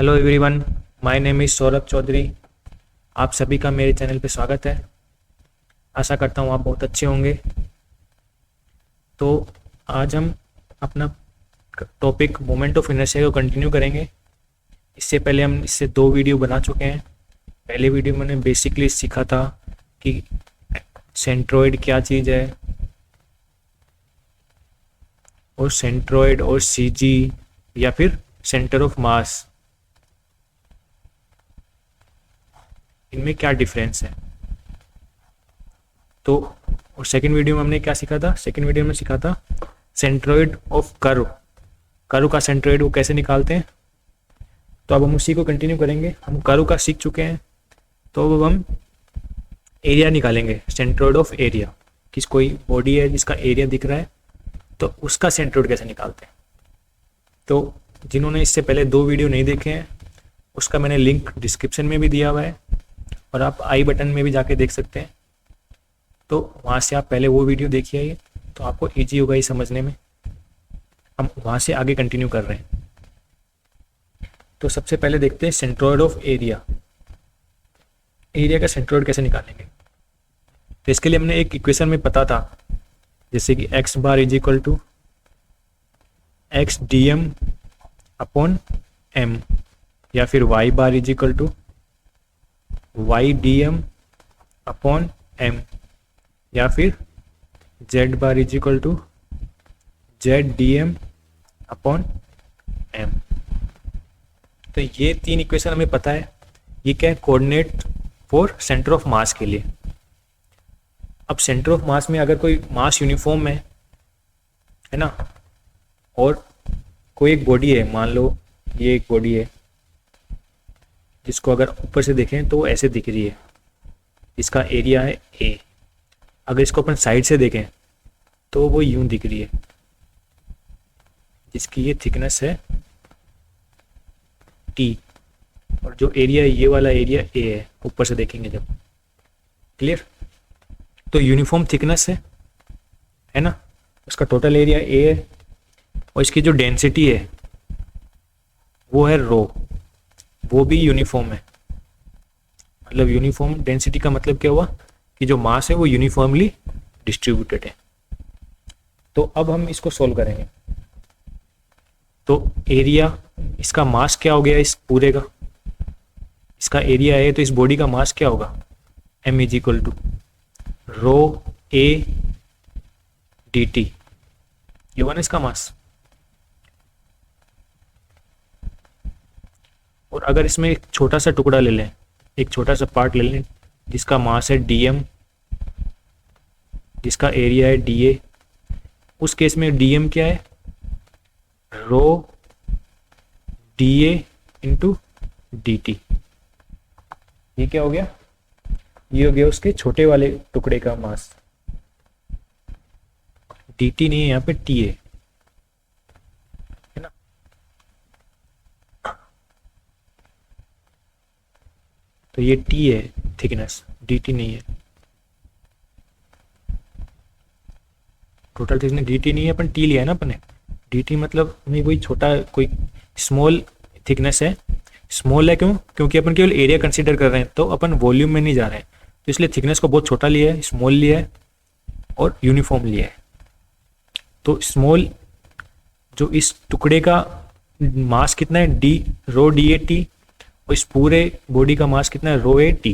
Hello everyone, my name is Saurabh Chaudhary. आप सभी का मेरे चैनल पे स्वागत है। आशा करता हूँ आप बहुत अच्छे होंगे। तो आज हम अपना टॉपिक मोमेंट ऑफ इनर्शिया को कंटिन्यू करेंगे। इससे पहले हम इससे 2 वीडियो बना चुके हैं। पहले वीडियो में मैंने बेसिकली सीखा था कि सेंट्रोइड क्या चीज़ है और सेंट्रोइड और सीजी या फिर सेंटर ऑफ मास, इनमें क्या डिफरेंस है। तो और सेकंड वीडियो में हमने क्या सीखा था? सेकंड वीडियो में सीखा था सेंट्रोइड ऑफ कर्व, कर्व का सेंट्रोइड वो कैसे निकालते हैं। तो अब हम उसी को कंटिन्यू करेंगे। हम कर्व का सीख चुके हैं, तो अब हम एरिया निकालेंगे, सेंट्रोइड ऑफ एरिया। किस कोई बॉडी है जिसका एरिया दिख रहा है, तो उसका सेंट्रोइड कैसे निकालते हैं। तो जिन्होंने इससे पहले 2 वीडियो नहीं देखे हैं, उसका मैंने लिंक डिस्क्रिप्शन में भी दिया हुआ है और आप आई बटन में भी जाके देख सकते हैं। तो वहाँ से आप पहले वो वीडियो देखिए आइए, तो आपको ईजी होगा ये समझने में। हम वहाँ से आगे कंटिन्यू कर रहे हैं। तो सबसे पहले देखते हैं सेंट्रोइड ऑफ एरिया। एरिया का सेंट्रोइड कैसे निकालेंगे। तो इसके लिए हमने एक इक्वेशन में पता था, जैसे कि x bar is equal to x d m upon m, या फिर y bar is equal to Y d m upon m, या फिर z bar is equal to z d m upon m. तो ये 3 इक्वेशन हमें पता है। ये क्या है? Coordinate for centre of mass के लिए। अब सेंटर ऑफ मास में अगर कोई मास यूनिफॉर्म है ना, और कोई एक बॉडी है, मान लो ये एक बॉडी है जिसको अगर ऊपर से देखें तो वो ऐसे दिख रही है, इसका एरिया है ए। अगर इसको अपन साइड से देखें तो वो यूं दिख रही है, जिसकी ये थिकनेस है टी, और जो एरिया है ये वाला एरिया ए है, ऊपर से देखेंगे जब। क्लियर? तो यूनिफॉर्म थिकनेस है ना, उसका टोटल एरिया ए है, और इसकी जो डेंसिटी है वो है रो, वो भी यूनिफॉर्म है। मतलब यूनिफॉर्म डेंसिटी का मतलब क्या हुआ कि जो मास है वो यूनिफॉर्मली डिस्ट्रीब्यूटेड है। तो अब हम इसको सोल्व करेंगे। तो एरिया, इसका मास क्या हो गया इस पूरे का, इसका एरिया है, तो इस बॉडी का मास क्या होगा? m is equal to rho A D T, ये हुआ ना इसका मास। और अगर इसमें एक छोटा सा टुकड़ा ले लें, एक छोटा सा पार्ट ले लें जिसका मास है dm, जिसका एरिया है dA, उस केस में dm क्या है? रो dA इंटू dt। ये क्या हो गया? ये हो गया उसके छोटे वाले टुकड़े का मास। dt नहीं है यहाँ पे, TA है ना। तो ये T है थिकनेस, dt नहीं है। टोटल थिकनेस dt नहीं है, अपन T लिया है ना अपन ने। dt मतलब नहीं, कोई छोटा, कोई स्मॉल थिकनेस है। स्मॉल है क्यों? क्योंकि अपन केवल एरिया कंसीडर कर रहे हैं, तो अपन वॉल्यूम में नहीं जा रहे हैं, तो इसलिए थिकनेस को बहुत छोटा लिया है, स्मॉल लिया है और यूनिफॉर्म लिया है। तो स्मॉल, जो इस टुकड़े का मास कितना है? D rho D A T, और इस पूरे बॉडी का मास कितना है? Rho A T.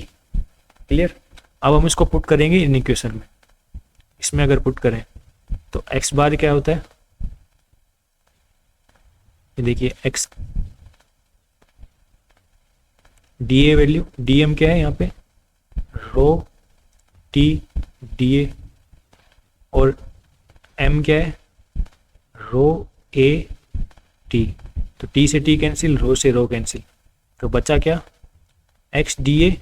क्लियर? अब हम इसको पुट करेंगे इन इक्वेशन में। इसमें अगर पुट करें तो एक्स बार क्या होता है? ये देखिए X, D A value, D M क्या है यहाँ पे? रो टी डी ए, और एम क्या है? Rho A T. तो टी से टी कैंसिल, रो से रो कैंसिल, तो बचा क्या? एक्स डी ए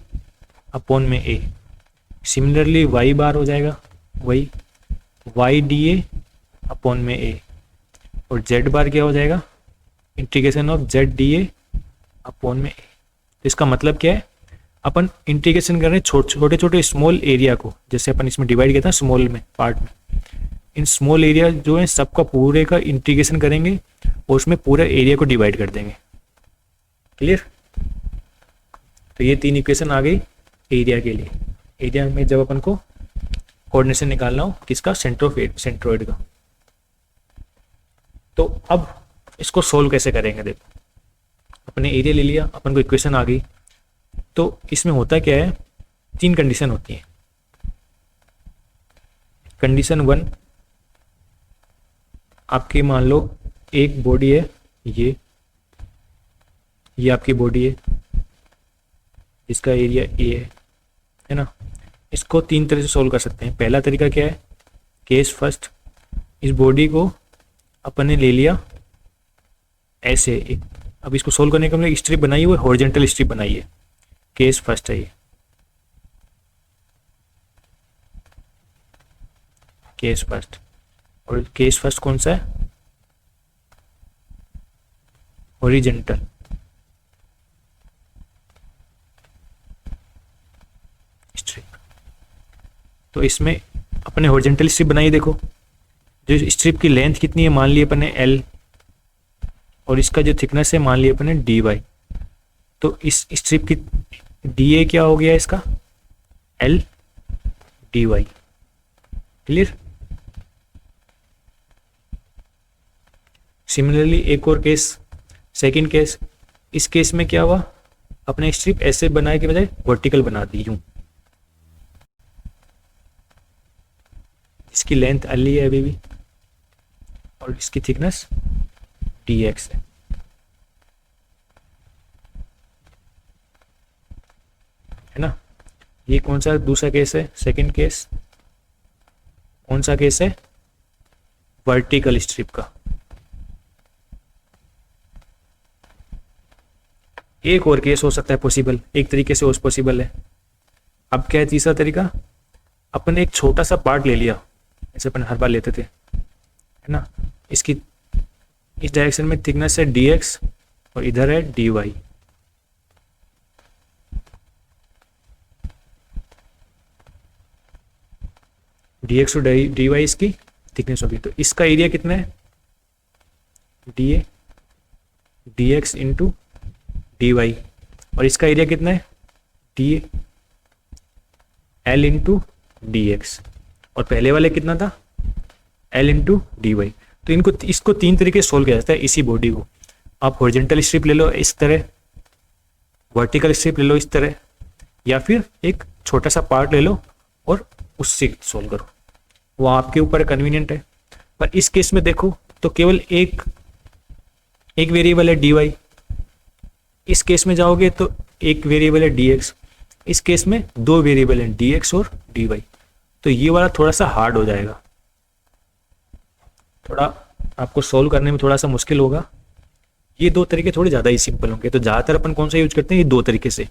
अपॉन में ए। सिमिलरली वाई बार हो जाएगा वही, वाई डी ए अपॉन में ए, और जेड बार क्या हो जाएगा? Integration of Z D A upon में ए। तो इसका मतलब क्या है? अपन इंटीग्रेशन कर रहे हैं छोटे छोटे स्मॉल एरिया को, जैसे अपन इसमें डिवाइड किया था स्मॉल में पार्ट में। इन स्मॉल एरिया जो है सबका पूरे का इंटीग्रेशन करेंगे और उसमें पूरे एरिया को डिवाइड कर देंगे। क्लियर। तो ये 3 इक्वेशन आ गई एरिया के लिए। एरिया में जब अपन को कोऑर्डिनेशन निकालना हो किसका, सेंट्रोइड का। तो अब इसको सोल्व कैसे करेंगे, देखो अपने एरिया ले लिया, अपन को इक्वेशन आ गई। तो इसमें होता क्या है, 3 कंडीशन होती हैं। कंडीशन 1, आपकी मान लो एक बॉडी है, ये आपकी बॉडी है, इसका एरिया ए है ना। इसको 3 तरह से सोल्व कर सकते हैं। पहला तरीका क्या है, केस फर्स्ट, इस बॉडी को अपन ने ले लिया ऐसे एक, अब इसको सोल्व करने के लिए स्ट्रिप बनाई हुई, हॉरिजॉन्टल स्ट्रिप बनाई है, केस फर्स्ट है ये, केस फर्स्ट। और केस फर्स्ट कौन सा है, हॉरिजॉन्टल। स्ट्रिप, तो इसमें अपने हॉरिजॉन्टल स्ट्रिप बनाई, देखो जो स्ट्रिप की लेंथ कितनी है, मान लिया अपने एल, और इसका जो थिकनेस है मान लिया अपने डी वाई। तो इस स्ट्रिप की डी ए क्या हो गया इसका, L D Y. Clear. Similarly एक और केस, सेकंड केस, इस केस में क्या हुआ, अपने स्ट्रिप ऐसे बनाए के बजाय वर्टिकल बना दी यूं, इसकी लेंथ एल है अभी भी, और इसकी थिकनेस डी एक्स है ना। ये कौन सा दूसरा केस है, सेकंड केस। कौन सा केस है, वर्टिकल स्ट्रिप का। एक और केस हो सकता है पॉसिबल, एक तरीके से पॉसिबल है। अब क्या है तीसरा तरीका, अपन एक छोटा सा पार्ट ले लिया, ऐसे अपन हर बार लेते थे है ना, इसकी इस डायरेक्शन में थिकनेस है डी एक्स और इधर है डी वाई। डी एक्स और डी वाई इसकी थिकनेस होगी। तो इसका एरिया कितना है, D A D X into D Y, और इसका एरिया कितना है, D A L into D X, और पहले वाले कितना था, एल इंटू डी वाई। तो इसको 3 तरीके से सोल्व किया जाता है इसी बॉडी को। आप हॉरिजॉन्टल स्ट्रिप ले लो इस तरह, वर्टिकल स्ट्रिप ले लो इस तरह, या फिर एक छोटा सा पार्ट ले लो और उससे सोल्व करो, वो आपके ऊपर कन्वीनियंट है। पर इस केस में देखो तो केवल एक वेरिएबल है डी वाई, इस केस में जाओगे तो एक वेरिएबल है डी एक्स, इस केस में 2 वेरिएबल हैं डी एक्स और डी वाई। तो ये वाला थोड़ा सा हार्ड हो जाएगा, थोड़ा आपको सोल्व करने में थोड़ा सा मुश्किल होगा। ये 2 तरीके थोड़े ज़्यादा ही सिंपल होंगे। तो ज़्यादातर अपन कौन सा यूज करते हैं, ये 2 तरीके से।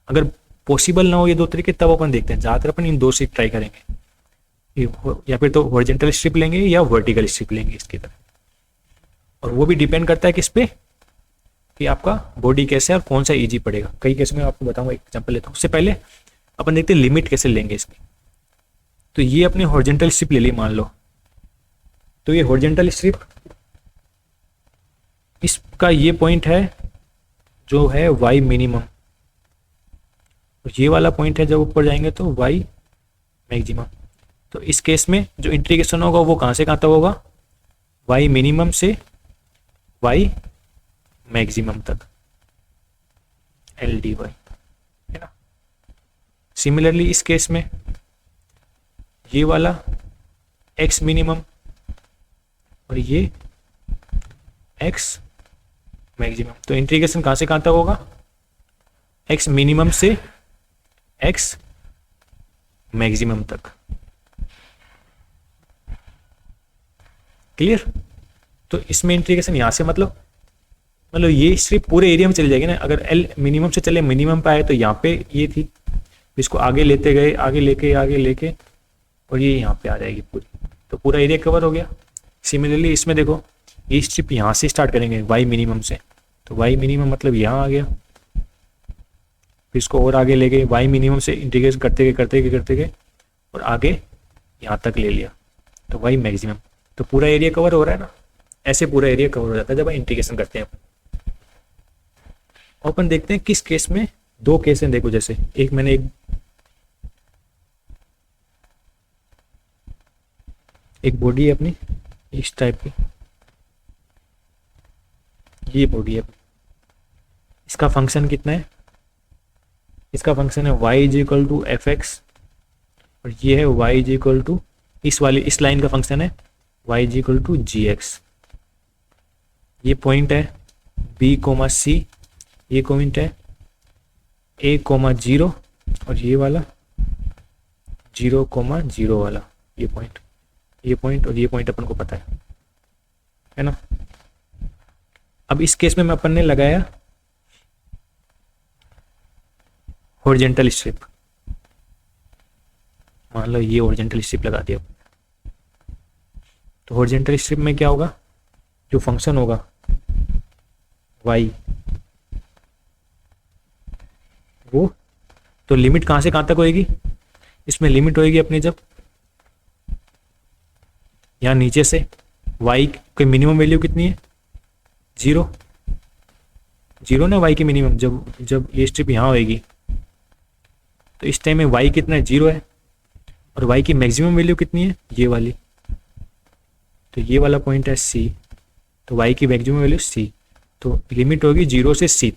अगर पॉसिबल ना हो ये 2 तरीके तब अपन देखते हैं, ज़्यादातर अपन इन 2 से ट्राई करेंगे, या फिर तो हॉरिजॉन्टल स्ट्रिप लेंगे या वर्टिकल स्ट्रिप लेंगे इसकी तरह। और वो भी डिपेंड करता है किस पे, कि आपका बॉडी कैसे है और कौन सा इजी पड़ेगा। कई केस में आपको बताऊंगा, एक एग्जांपल लेता हूँ। उससे पहले अपन देखते हैं लिमिट कैसे लेंगे इसकी। तो ये अपने हॉरिजॉन्टल स्ट्रिप ले ली मान लो, तो ये हॉरिजॉन्टल स्ट्रिप, इसका ये पॉइंट है जो है वाई मिनिमम, और ये वाला पॉइंट है जब ऊपर जाएंगे तो वाई मैक्सिमम। तो इस केस में जो इंटीग्रेशन होगा वो कहाँ से कहाँ तक होगा, वाई मिनिमम से वाई मैक्सिमम तक, एल डी वाई है ना। सिमिलरली इस केस में ये वाला एक्स मिनिमम और ये एक्स मैक्सिमम। तो इंटीग्रेशन कहाँ से कहाँ तक होगा, एक्स मिनिमम से एक्स मैक्सिमम तक। क्लियर। तो इसमें इंटीग्रेशन यहाँ से मतलब ये स्ट्रिप पूरे एरिया में चली जाएगी ना। अगर एल मिनिमम से चले मिनिमम पे आए तो यहाँ पे ये थी, इसको आगे लेते गए, आगे लेके और ये यहाँ पे आ जाएगी पूरी, तो पूरा एरिया कवर हो गया। सिमिलरली इसमें देखो ये स्ट्रिप यहाँ से स्टार्ट करेंगे वाई मिनिमम से, तो वाई मिनिमम मतलब यहाँ आ गया, फिर इसको और आगे ले गए वाई मिनिमम से इंटीग्रेट करते गए और आगे यहाँ तक ले लिया, तो वाई मैक्सिमम। तो पूरा एरिया कवर हो रहा है ना। ऐसे पूरा एरिया कवर हो जाता है जब इंटीग्रेशन करते हैं। अपन देखते हैं किस केस में, दो केस हैं देखो, जैसे एक मैंने एक बॉडी है अपनी इस टाइप की, ये बॉडी है, इसका फंक्शन कितना है, इसका फंक्शन है y is equal to F X, और ये है y इज इक्वल टू, इस लाइन का फंक्शन है y is equal to G X. ये पॉइंट है b कोमा सी, ये पॉइंट है a कोमा जीरो, और ये वाला 0 कोमा 0 वाला, ये पॉइंट और ये पॉइंट अपन को पता है ना। अब इस केस में मैं अपन ने लगाया हॉरिजॉन्टल स्ट्रिप, मान लो ये हॉरिजॉन्टल स्ट्रिप लगा दिया। तो हॉरिजॉन्टल स्ट्रिप में क्या होगा, जो फंक्शन होगा y, वो तो लिमिट कहाँ से कहाँ तक होएगी, इसमें लिमिट होएगी अपनी जब यहाँ नीचे से y की मिनिमम वैल्यू कितनी है, 0 ना y की मिनिमम, जब ये स्ट्रिप यहाँ होएगी तो इस टाइम में y कितना है, 0 है, और y की मैक्सिमम वैल्यू कितनी है, ये वाली, तो ये वाला पॉइंट है c, तो y की मैक्सिमम वैल्यू c, तो लिमिट होगी 0 से c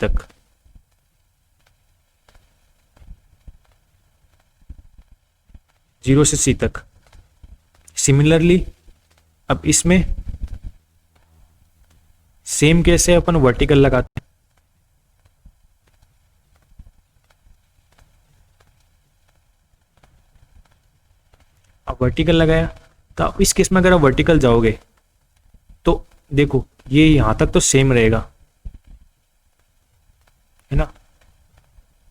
तक। सिमिलरली अब इसमें सेम केस है, अपन वर्टिकल लगाते हैं, अब वर्टिकल लगाया, तो अब इस केस में अगर आप वर्टिकल जाओगे तो देखो ये यहां तक तो सेम रहेगा, है ना,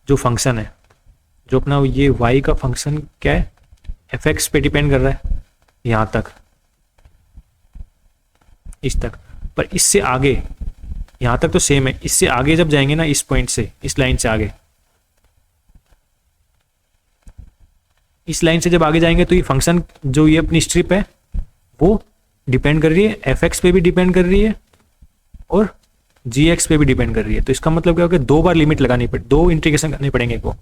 जो फंक्शन है, जो अपना ये y का फंक्शन क्या है, एफ एक्स पे डिपेंड कर रहा है यहां तक, इस तक, पर इससे आगे यहां तक तो सेम है, इससे आगे जब जाएंगे ना, इस पॉइंट से, इस लाइन से आगे, इस लाइन से जब आगे जाएंगे तो ये फंक्शन जो ये अपनी स्ट्रिप है वो डिपेंड कर रही है एफ एक्स पे भी डिपेंड कर रही है और जी एक्स पे भी डिपेंड कर रही है। तो इसका मतलब क्या होगा, दो बार लिमिट लगानी पड़े, दो इंटीग्रेशन करने पड़ेंगे को,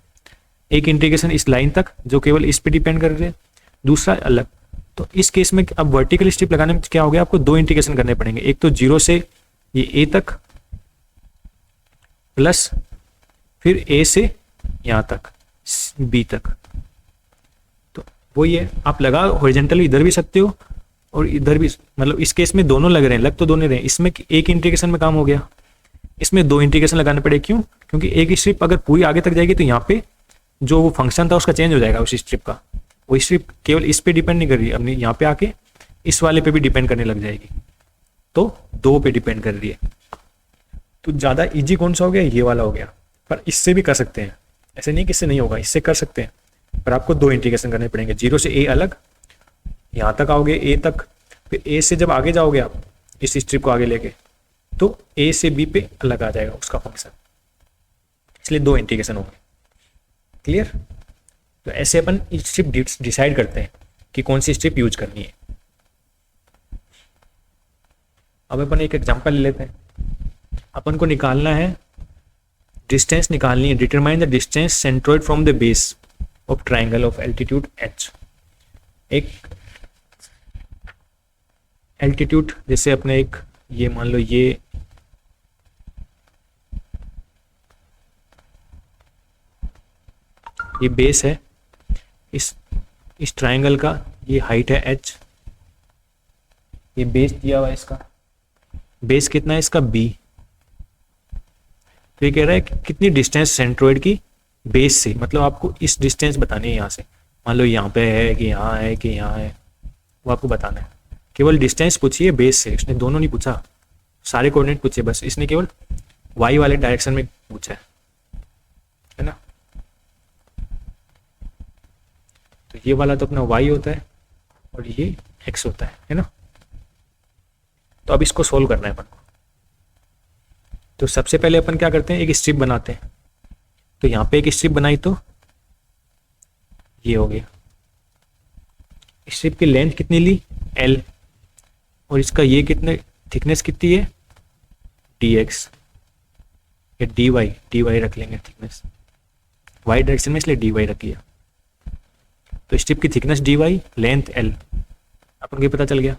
एक इंटीग्रेशन इस लाइन तक जो केवल इस पे डिपेंड कर रही है, दूसरा अलग। तो इस केस में अब वर्टिकल स्ट्रिप लगाने में क्या हो गया, आपको दो इंटीग्रेशन करने पड़ेंगे, एक तो 0 से ये a तक प्लस फिर a से यहाँ तक b तक। तो वो ये आप लगा हॉरिजॉन्टली इधर भी सकते हो और इधर भी, मतलब इस केस में दोनों लग रहे हैं, लग तो दोनों रहे हैं, इसमें एक इंटीग्रेशन में काम हो गया, इसमें दो इंटीग्रेशन लगाने पड़े, क्यों, क्योंकि एक स्ट्रिप अगर पूरी आगे तक जाएगी तो यहाँ पे जो वो फंक्शन था उसका चेंज हो जाएगा उस स्ट्रिप का, वो स्ट्रिप केवल इस पे डिपेंड नहीं कर रही है, अपनी यहाँ पे आके इस वाले पे भी डिपेंड करने लग जाएगी, तो दो पे डिपेंड कर रही है। तो ज़्यादा इजी कौन सा हो गया, ये वाला हो गया, पर इससे भी कर सकते हैं, ऐसे नहीं कि इससे नहीं होगा, इससे कर सकते हैं, पर आपको दो इंटीग्रेशन करने पड़ेंगे, 0 से a अलग, यहाँ तक आओगे a तक, फिर a से जब आगे जाओगे आप इस स्ट्रिप को आगे लेके तो a से b पे अलग आ जाएगा उसका फंक्शन, इसलिए दो इंटीग्रेशन होंगे। क्लियर। तो ऐसे अपन स्ट्रिप डिसाइड करते हैं कि कौन सी स्ट्रिप यूज करनी है। अब अपन एक एग्जांपल ले लेते हैं, अपन को निकालना है डिस्टेंस, निकालनी है, determine the distance centroid from the base of triangle of altitude h। एक एल्टीट्यूड जैसे अपने एक ये मान लो ये बेस है, इस ट्राइंगल का ये हाइट है h, ये बेस दिया हुआ है, इसका बेस कितना है, इसका b। तो ये कह रहा है कि कितनी डिस्टेंस सेंट्रोइड की बेस से, मतलब आपको इस डिस्टेंस बतानी है यहाँ से, मान लो यहाँ पे है कि यहाँ है कि यहाँ है, वो आपको बताना है। केवल डिस्टेंस पूछिए बेस से, इसने दोनों नहीं पूछा, सारे कोऑर्डिनेट पूछे, बस इसने केवल y वाले डायरेक्शन में पूछा है ना। तो ये वाला तो अपना y होता है और ये x होता है ना। तो अब इसको सोल्व करना है अपन को। तो सबसे पहले अपन क्या करते हैं, एक स्ट्रिप बनाते हैं। तो यहाँ पे एक स्ट्रिप बनाई तो ये हो गया, स्ट्रिप की लेंथ कितनी ली l, और इसका ये कितने थिकनेस कितनी है dx, या डी वाई रख लेंगे थिकनेस, वाई डायरेक्शन में इसलिए डी वाई रख लिया। तो स्ट्रिप की thickness D Y, length L, अपन को ये पता चल गया।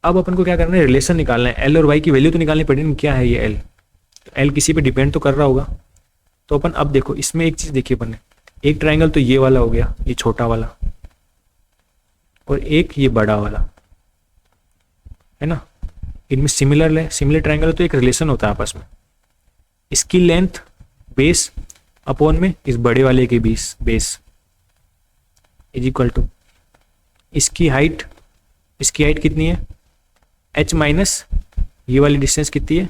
अब अपन को क्या करना है, रिलेशन निकालना है, एल और वाई की वैल्यू तो निकालनी पड़ेगी। क्या है ये एल, तो एल किसी पे डिपेंड तो कर रहा होगा। तो अपन अब देखो इसमें एक चीज़ देखिए अपन ने, एक ट्राइंगल तो ये वाला हो गया, ये छोटा वाला, और एक ये बड़ा वाला है ना, इनमें सिमिलर ट्राइंगल तो एक रिलेशन होता है आपस में। इसकी लेंथ बेस अपॉन में इस बड़े वाले के बेस इज इक्वल टू इसकी हाइट कितनी है, h माइनस ये वाली डिस्टेंस कितनी है,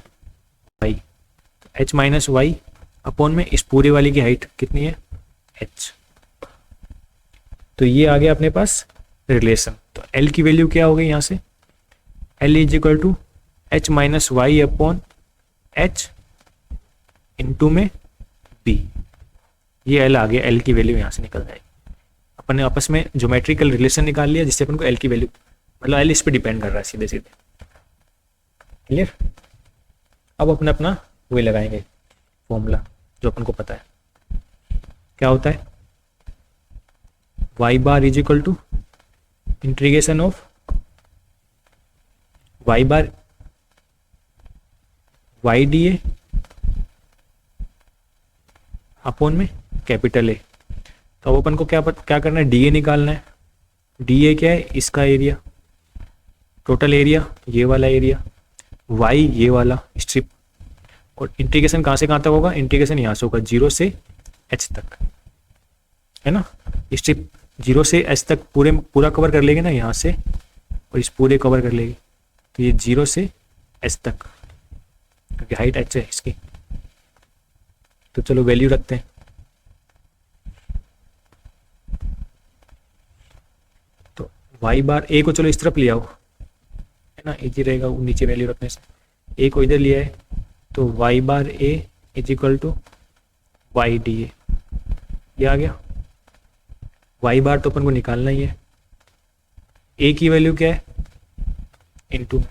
y, तो h माइनस वाई अपॉन में इस पूरे वाले की हाइट कितनी है, h। तो ये आ गया अपने पास रिलेशन। तो l की वैल्यू क्या हो गई यहाँ से, l is equal to h minus Y upon h into में b। ये l आ गया, l की वैल्यू यहाँ से निकल जाएगी। अपन ने आपस में ज्योमेट्रिकल रिलेशन निकाल लिया जिससे अपन को l की वैल्यू, मतलब l इस पे डिपेंड कर रहा है सीधे सीधे। क्लियर। अब अपन अपना वही लगाएंगे फॉर्मूला जो अपन को पता है, क्या होता है, y bar is equal to integration of y bar y D A upon में कैपिटल ए। तो अब अपन को क्या करना है, डी ए निकालना है। डी ए क्या है, इसका एरिया, टोटल एरिया ये वाला एरिया, वाई ये वाला स्ट्रिप, और इंटीग्रेशन कहाँ से कहाँ तक होगा, इंटीग्रेशन यहाँ से होगा 0 से h तक, है ना। स्ट्रिप 0 से h तक पूरा कवर कर लेगी ना यहाँ से, और इस पूरे कवर कर लेगी। तो ये 0 से h तक, क्योंकि हाइट h है इसकी। तो चलो वैल्यू रखते हैं। तो y बार a को चलो इस तरफ ले आओ, है ना, इजी रहेगा वो नीचे वैल्यू रखने से। a को इधर लिया है, तो y bar a is equal to Y D A, ये आ गया। y बार तो अपन को निकालना ही है, a की वैल्यू क्या है, इनटू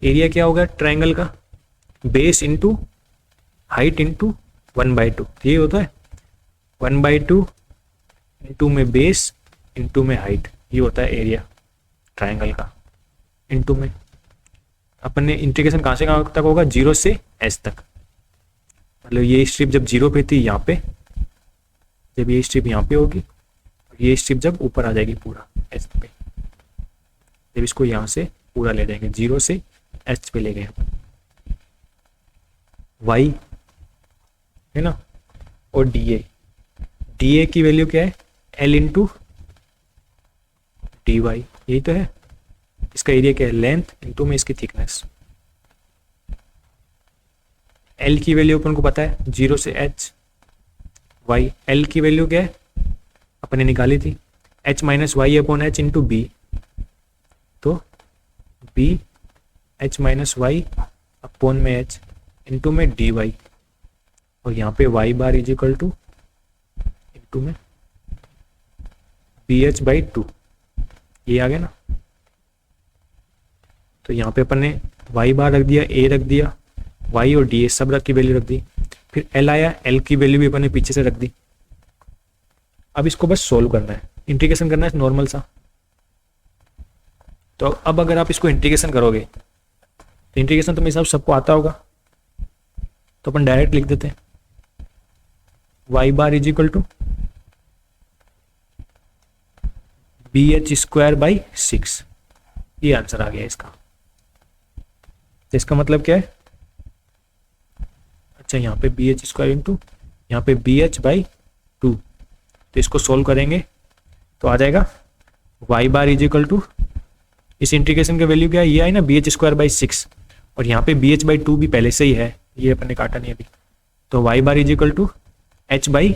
एरिया क्या होगा ट्रायंगल का, बेस इंटू हाइट इंटू 1/2, ये होता है 1/2 इंटू में बेस इंटू में हाइट, ये होता है एरिया ट्रायंगल का। इंटू में अपन ने इंटीग्रेशन कहाँ से कहाँ तक होगा, 0 से h तक, मतलब ये स्ट्रिप जब 0 पे थी यहाँ पे, जब ये स्ट्रिप यहाँ पे होगी, ये स्ट्रिप जब ऊपर आ जाएगी पूरा h पे, जब इसको यहाँ से पूरा ले जाएंगे 0 से h पे ले गए y, है ना, और डी ए की वैल्यू क्या है, l इंटू डी वाई, यही तो है। इसका एरिया क्या है, लेंथ इंटू में इसकी थिकनेस। l की वैल्यू अपन को पता है 0 से h, y l की वैल्यू क्या है अपन ने निकाली थी, h minus Y upon h into B. तो b h minus Y upon में h इंटू में डी वाई, और यहाँ पे y bar is equal to into में बी एच बाई 2, ये आ गया ना। तो यहाँ पे अपन ने y बार रख दिया, a रख दिया, y और डी ए सब की वैल्यू रख दी, फिर l आया, l की वैल्यू भी अपन ने पीछे से रख दी। अब इसको बस सोल्व करना है, इंटीग्रेशन करना है नॉर्मल सा। तो अब अगर आप इसको इंटीग्रेशन करोगे, तो इंटीग्रेशन तो मेरे हिसाब सबको आता होगा, तो अपन डायरेक्ट लिख देते हैं y bar is equal to B H square by 6, ये आंसर आ गया इसका। तो इसका मतलब क्या है, अच्छा यहाँ पे बी एच स्क्वायर इंटू यहाँ पे बी एच बाई 2, तो इसको सोल्व करेंगे तो आ जाएगा y bar is equal to, इस इंटीग्रेशन का वैल्यू क्या है, ये आई ना बी एच स्क्वायर बाई 6, और यहाँ पे बी एच बाई 2 भी पहले से ही है, ये अपन ने काटा नहीं अभी। तो y bar is equal to h by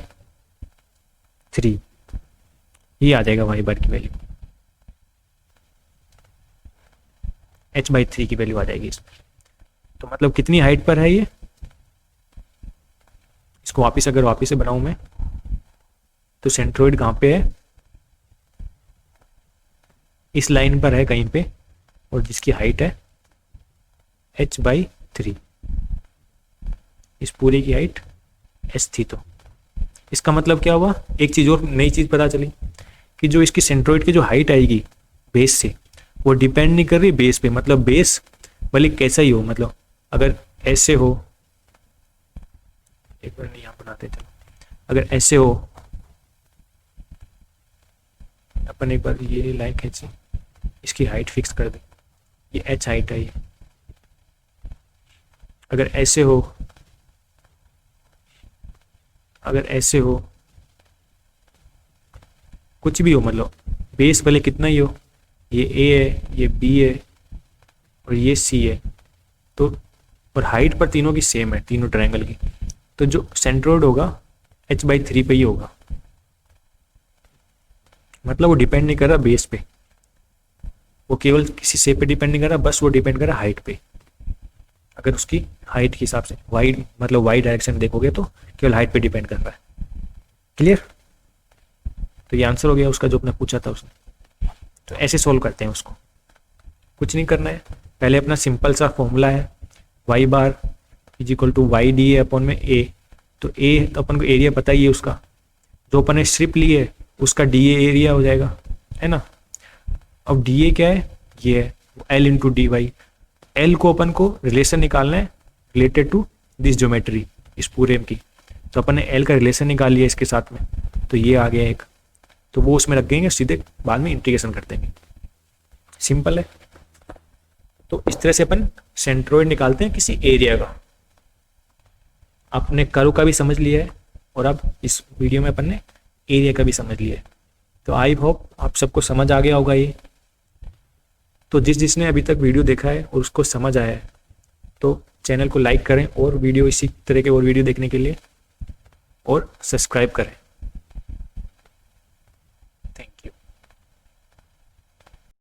3, ये आ जाएगा y बार की वैल्यू, h बाई 3 की वैल्यू आ जाएगी इसमें। तो मतलब कितनी हाइट पर है ये, इसको वापिस से बनाऊं मैं, तो सेंट्रोइड कहाँ पे है, इस लाइन पर है कहीं पे, और जिसकी हाइट है h/3, इस पूरे की हाइट s थी। तो इसका मतलब क्या हुआ, एक चीज़ और नई चीज़ पता चली कि जो इसकी सेंट्रोइड की जो हाइट आएगी बेस से, वो डिपेंड नहीं कर रही बेस पे। मतलब बेस भले कैसा ही हो, मतलब अगर ऐसे हो, एक बार नहीं यहाँ बनाते, चलो अगर ऐसे हो, अपन एक बार ये लाइन खींची, इसकी हाइट फिक्स कर दे, ये h हाइट है ये। अगर ऐसे हो, अगर ऐसे हो, कुछ भी हो, मतलब बेस भले कितना ही हो, ये a है, ये b है और ये c है, तो और हाइट पर तीनों की सेम है, तीनों ट्रायंगल की, तो जो सेंट्रोइड होगा h/3 पे ही होगा। मतलब वो डिपेंड नहीं कर रहा बेस पे, वो केवल किसी शेप पे डिपेंड नहीं कर रहा, बस वो डिपेंड कर रहा हाइट पे। अगर उसकी हाइट के हिसाब से वाई, मतलब वाई डायरेक्शन देखोगे तो केवल हाइट पे डिपेंड कर रहा है। क्लियर? तो ये आंसर हो गया उसका जो आपने पूछा था उसने। तो ऐसे सोल्व करते हैं उसको, कुछ नहीं करना है। पहले अपना सिंपल सा फॉर्मूला है Y bar is equal to Y D A upon में ए। तो ए तो अपन को एरिया पता ही है उसका, जो अपन ने स्ट्रिप ली है उसका डी ए एरिया हो जाएगा, है ना। अब डी ए क्या है, ये है L into D Y. L को अपन को रिलेशन निकालना है रिलेटेड टू दिस ज्योमेट्री, इस पूरे की। तो अपन ने एल का रिलेशन निकाल लिया इसके साथ में, तो ये आ गया एक, तो वो उसमें रख देंगे, सीधे बाद में इंटीग्रेशन कर देंगे। सिंपल है। तो इस तरह से अपन सेंट्रोइड निकालते हैं किसी एरिया का। आपने कर्व का भी समझ लिया है और अब इस वीडियो में अपन ने एरिया का भी समझ लिया है। तो आई होप आप सबको समझ आ गया होगा ये। तो जिसने अभी तक वीडियो देखा है और उसको समझ आया है तो चैनल को लाइक करें और वीडियो इसी तरह के और वीडियो देखने के लिए और सब्सक्राइब करें।